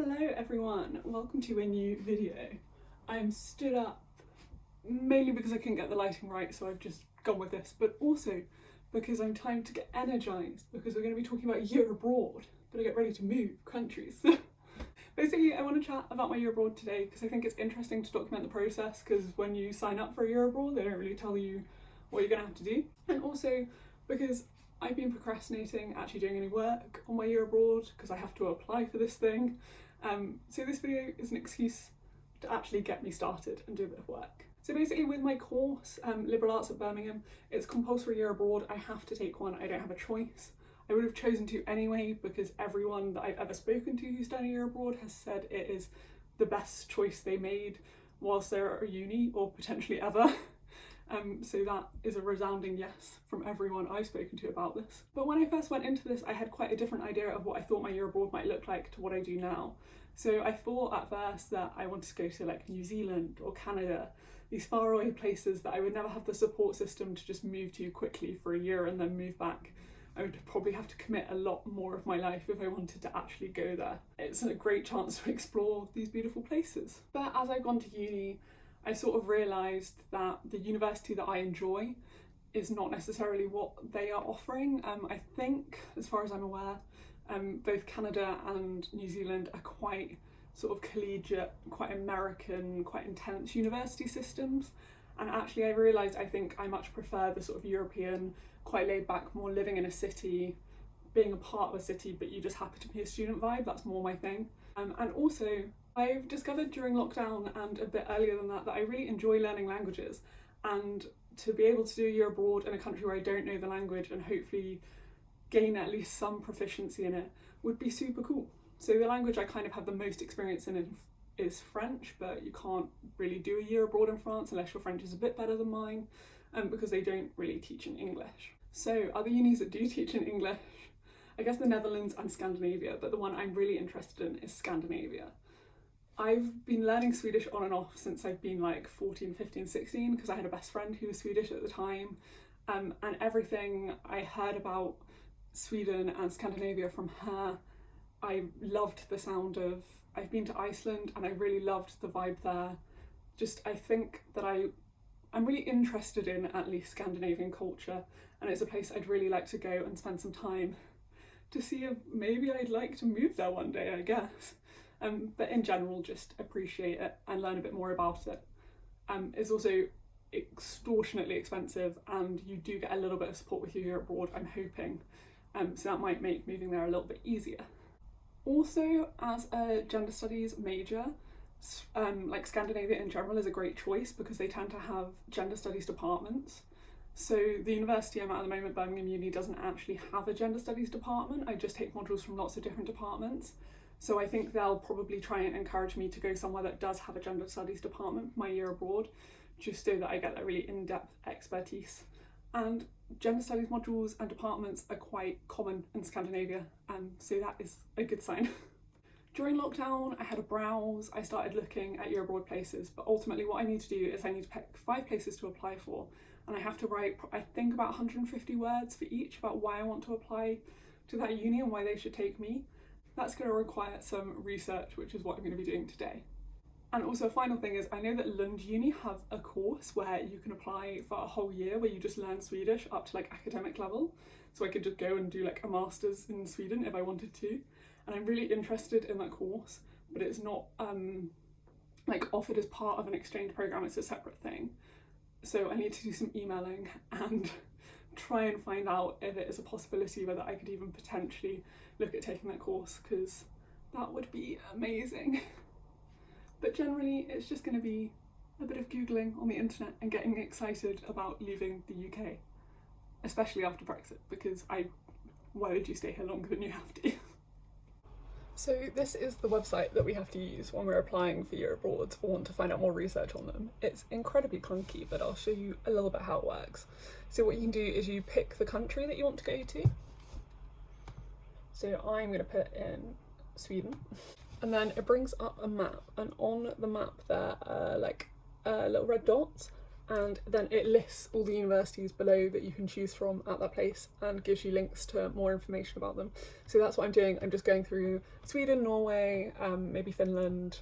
Hello everyone, welcome to a new video. I'm stood up mainly because I couldn't get the lighting right, so I've just gone with this, but also because I'm time to get energised because we're going to be talking about a year abroad. Gotta get ready to move countries. Basically, I want to chat about my year abroad today because I think it's interesting to document the process, because when you sign up for a year abroad, they don't really tell you what you're going to have to do. And also because I've been procrastinating actually doing any work on my year abroad because I have to apply for this thing. So this video is an excuse to actually get me started and do a bit of work. So basically with my course, Liberal Arts at Birmingham, it's compulsory year abroad. I have to take one, I don't have a choice. I would have chosen to anyway because everyone that I've ever spoken to who's done a year abroad has said it is the best choice they made whilst they're at uni, or potentially ever. So that is a resounding yes from everyone I've spoken to about this. But when I first went into this, I had quite a different idea of what I thought my year abroad might look like to what I do now. So I thought at first that I wanted to go to like New Zealand or Canada, these faraway places that I would never have the support system to just move to quickly for a year and then move back. I would probably have to commit a lot more of my life if I wanted to actually go there. It's a great chance to explore these beautiful places. But as I've gone to uni, I sort of realised that the university that I enjoy is not necessarily what they are offering. I think, as far as I'm aware, both Canada and New Zealand are quite sort of collegiate, quite American, quite intense university systems. And actually I realised I think I much prefer the sort of European, quite laid back, more living in a city, being a part of a city, but you just happen to be a student vibe. That's more my thing. And also, I've discovered during lockdown and a bit earlier than that I really enjoy learning languages, and to be able to do a year abroad in a country where I don't know the language and hopefully gain at least some proficiency in it would be super cool. So the language I kind of have the most experience in is French, but you can't really do a year abroad in France unless your French is a bit better than mine, because they don't really teach in English. So other unis that do teach in English, I guess the Netherlands and Scandinavia, but the one I'm really interested in is Scandinavia. I've been learning Swedish on and off since I've been like 14, 15, 16 because I had a best friend who was Swedish at the time, and everything I heard about Sweden and Scandinavia from her, I loved the sound of. I've been to Iceland and I really loved the vibe there. Just I think that I'm really interested in at least Scandinavian culture, and it's a place I'd really like to go and spend some time to see if maybe I'd like to move there one day, I guess. But in general, just appreciate it and learn a bit more about it. It's also extortionately expensive, and you do get a little bit of support with your year abroad, I'm hoping. So that might make moving there a little bit easier. Also, as a gender studies major, like Scandinavia in general is a great choice because they tend to have gender studies departments. So the university I'm at the moment, Birmingham Uni, doesn't actually have a gender studies department. I just take modules from lots of different departments. So I think they'll probably try and encourage me to go somewhere that does have a gender studies department for my year abroad, just so that I get that really in-depth expertise. And gender studies modules and departments are quite common in Scandinavia, so that is a good sign. During lockdown, I had a browse. I started looking at year abroad places, but ultimately what I need to do is I need to pick 5 places to apply for, and I have to write, I think, about 150 words for each about why I want to apply to that uni and why they should take me. That's going to require some research, which is what I'm going to be doing today. And also a final thing is, I know that Lund Uni have a course where you can apply for a whole year where you just learn Swedish up to like academic level. So I could just go and do like a master's in Sweden if I wanted to. And I'm really interested in that course, but it's not like offered as part of an exchange program, it's a separate thing. So I need to do some emailing and try and find out if it is a possibility whether I could even potentially look at taking that course, because that would be amazing. But generally it's just going to be a bit of googling on the internet and getting excited about leaving the UK, especially after Brexit, because why would you stay here longer than you have to? So this is the website that we have to use when we're applying for year abroads or want to find out more research on them. It's incredibly clunky, but I'll show you a little bit how it works. So what you can do is you pick the country that you want to go to. So I'm going to put in Sweden, and then it brings up a map, and on the map there are like little red dots, and then it lists all the universities below that you can choose from at that place and gives you links to more information about them. So that's what I'm doing. I'm just going through Sweden, Norway, maybe Finland,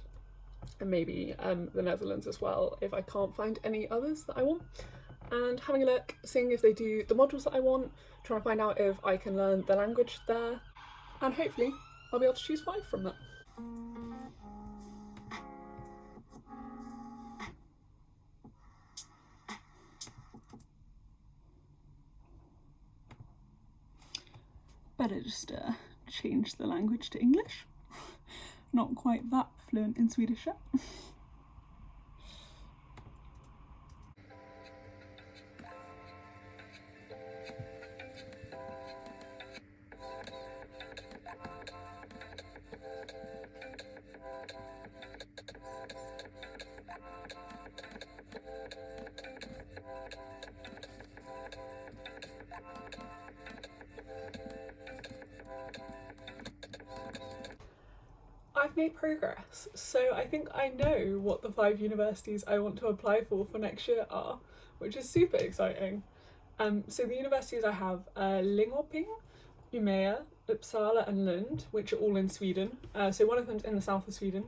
and maybe the Netherlands as well if I can't find any others that I want, and having a look, seeing if they do the modules that I want, trying to find out if I can learn the language there, and hopefully I'll be able to choose 5 from that. Better just change the language to English. Not quite that fluent in Swedish yet. I've made progress, so I think I know what the 5 universities I want to apply for next year are, which is super exciting. So the universities I have are Linköping, Umeå, Uppsala and Lund, which are all in Sweden. So one of them's in the south of Sweden,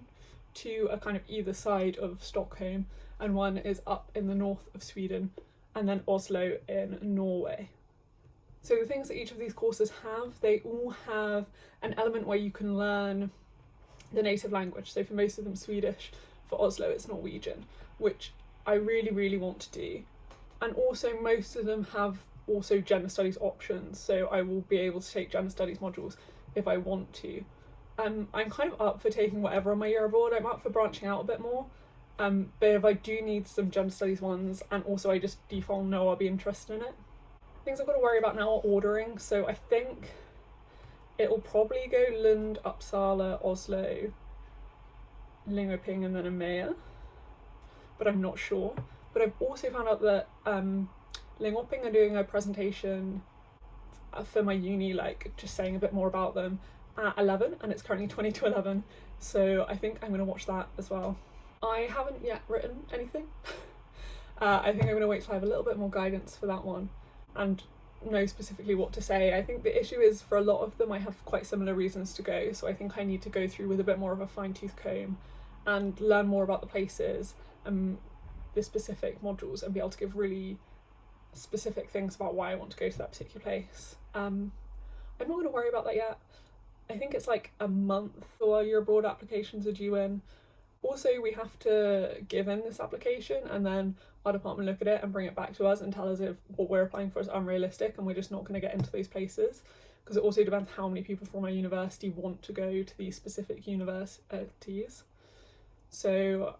2 are kind of either side of Stockholm, and 1 is up in the north of Sweden, and then Oslo in Norway. So the things that each of these courses have, they all have an element where you can learn the native language. So for most of them Swedish, for Oslo it's Norwegian, which I really want to do. And also most of them have also gender studies options, so I will be able to take gender studies modules if I want to. I'm kind of up for taking whatever on my year abroad. I'm up for branching out a bit more, but if I do need some gender studies ones, and also I just default know I'll be interested in it. Things I've got to worry about now are ordering, so I think it'll probably go Lund, Uppsala, Oslo, Linköping and then Umeå, but I'm not sure. But I've also found out that Linköping are doing a presentation for my uni, like just saying a bit more about them at 11, and it's currently 20 to 11, so I think I'm going to watch that as well. I haven't yet written anything. I think I'm going to wait till I have a little bit more guidance for that one and know specifically what to say. I think the issue is for a lot of them I have quite similar reasons to go, so I think I need to go through with a bit more of a fine-tooth comb and learn more about the places and the specific modules and be able to give really specific things about why I want to go to that particular place. I'm not going to worry about that yet. I think it's like a month while your abroad applications are due in. Also, we have to give in this application and then our department look at it and bring it back to us and tell us if what we're applying for is unrealistic and we're just not going to get into those places, because it also depends how many people from our university want to go to these specific universities. So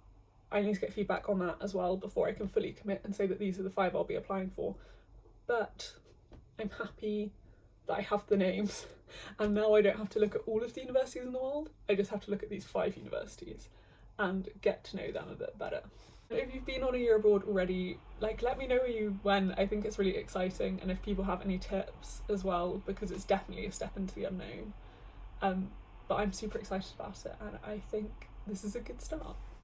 I need to get feedback on that as well before I can fully commit and say that these are the 5 I'll be applying for. But I'm happy that I have the names, and now I don't have to look at all of the universities in the world. I just have to look at these 5 universities and get to know them a bit better. If you've been on a year abroad already, like, let me know where you went. I think it's really exciting, and if people have any tips as well, because it's definitely a step into the unknown. But I'm super excited about it, and I think this is a good start.